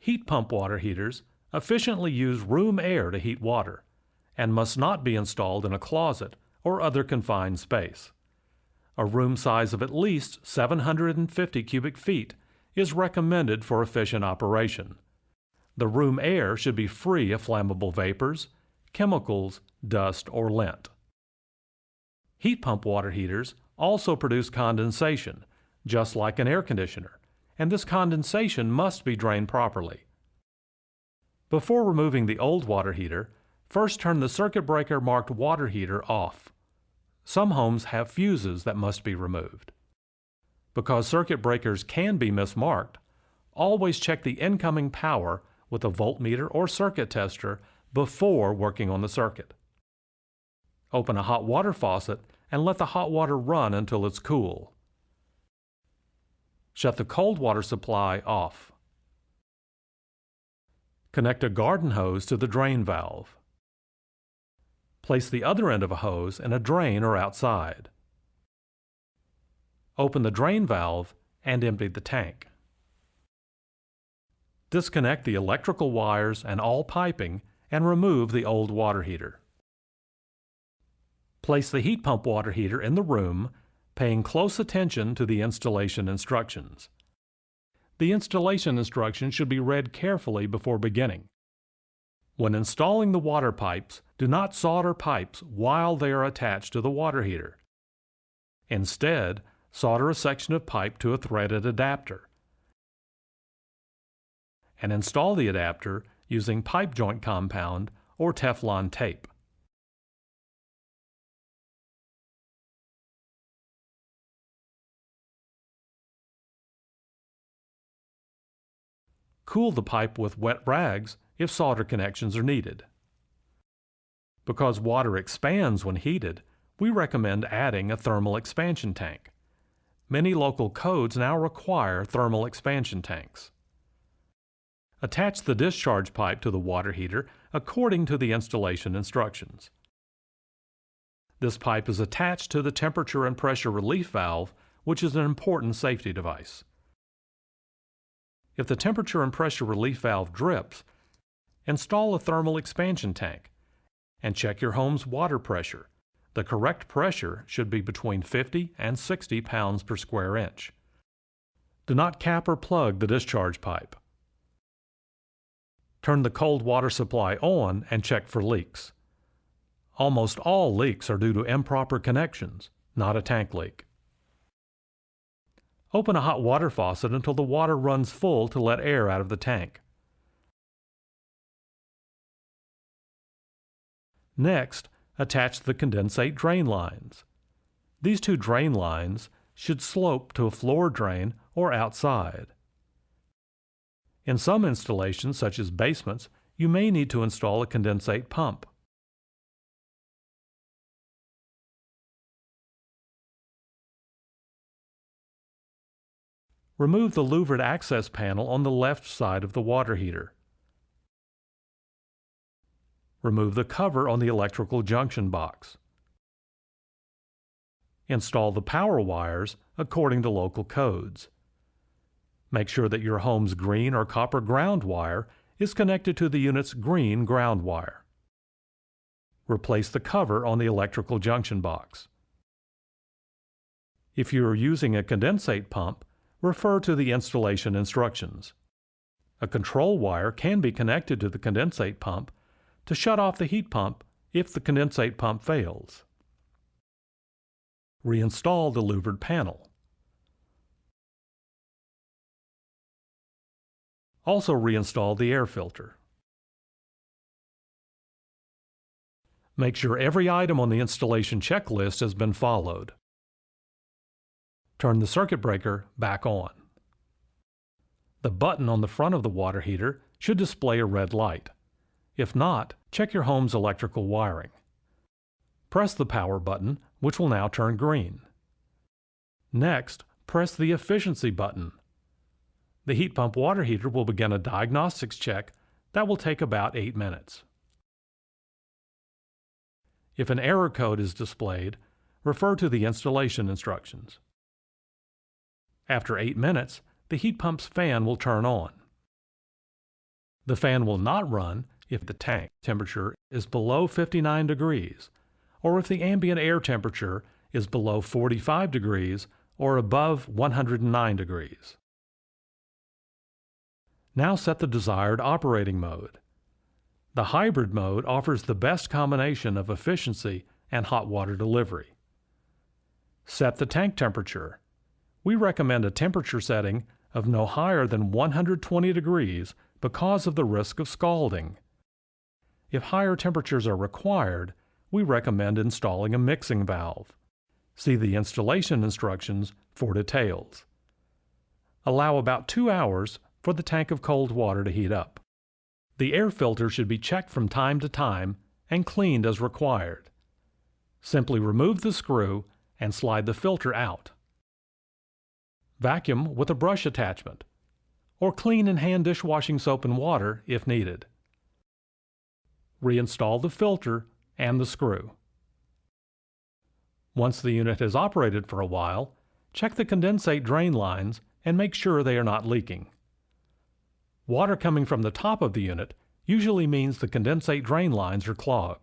Heat pump water heaters efficiently use room air to heat water and must not be installed in a closet or other confined space. A room size of at least 750 cubic feet is recommended for efficient operation. The room air should be free of flammable vapors, chemicals, dust, or lint. Heat pump water heaters also produce condensation, just like an air conditioner, and this condensation must be drained properly. Before removing the old water heater, first turn the circuit breaker marked water heater off. Some homes have fuses that must be removed. Because circuit breakers can be mismarked, always check the incoming power with a voltmeter or circuit tester before working on the circuit. Open a hot water faucet and let the hot water run until it's cool. Shut the cold water supply off. Connect a garden hose to the drain valve. Place the other end of a hose in a drain or outside. Open the drain valve and empty the tank. Disconnect the electrical wires and all piping and remove the old water heater. Place the heat pump water heater in the room, paying close attention to the installation instructions. The installation instructions should be read carefully before beginning. When installing the water pipes, do not solder pipes while they are attached to the water heater. Instead, solder a section of pipe to a threaded adapter and install the adapter using pipe joint compound or Teflon tape. Cool the pipe with wet rags if solder connections are needed. Because water expands when heated, we recommend adding a thermal expansion tank. Many local codes now require thermal expansion tanks. Attach the discharge pipe to the water heater according to the installation instructions. This pipe is attached to the temperature and pressure relief valve, which is an important safety device. If the temperature and pressure relief valve drips, install a thermal expansion tank and check your home's water pressure. The correct pressure should be between 50 and 60 pounds per square inch. Do not cap or plug the discharge pipe. Turn the cold water supply on and check for leaks. Almost all leaks are due to improper connections, not a tank leak. Open a hot water faucet until the water runs full to let air out of the tank. Next, attach the condensate drain lines. These two drain lines should slope to a floor drain or outside. In some installations, such as basements, you may need to install a condensate pump. Remove the louvered access panel on the left side of the water heater. Remove the cover on the electrical junction box. Install the power wires according to local codes. Make sure that your home's green or copper ground wire is connected to the unit's green ground wire. Replace the cover on the electrical junction box. If you are using a condensate pump, refer to the installation instructions. A control wire can be connected to the condensate pump to shut off the heat pump if the condensate pump fails. Reinstall the louvered panel. Also reinstall the air filter. Make sure every item on the installation checklist has been followed. Turn the circuit breaker back on. The button on the front of the water heater should display a red light. If not, check your home's electrical wiring. Press the power button, which will now turn green. Next, press the efficiency button. The heat pump water heater will begin a diagnostics check that will take about 8 minutes. If an error code is displayed, refer to the installation instructions. After 8 minutes, the heat pump's fan will turn on. The fan will not run if the tank temperature is below 59 degrees, or if the ambient air temperature is below 45 degrees or above 109 degrees. Now set the desired operating mode. The hybrid mode offers the best combination of efficiency and hot water delivery. Set the tank temperature. We recommend a temperature setting of no higher than 120 degrees because of the risk of scalding. If higher temperatures are required, we recommend installing a mixing valve. See the installation instructions for details. Allow about 2 hours for the tank of cold water to heat up. The air filter should be checked from time to time and cleaned as required. Simply remove the screw and slide the filter out. Vacuum with a brush attachment, or clean in hand dishwashing soap and water if needed. Reinstall the filter and the screw. Once the unit has operated for a while, check the condensate drain lines and make sure they are not leaking. Water coming from the top of the unit usually means the condensate drain lines are clogged.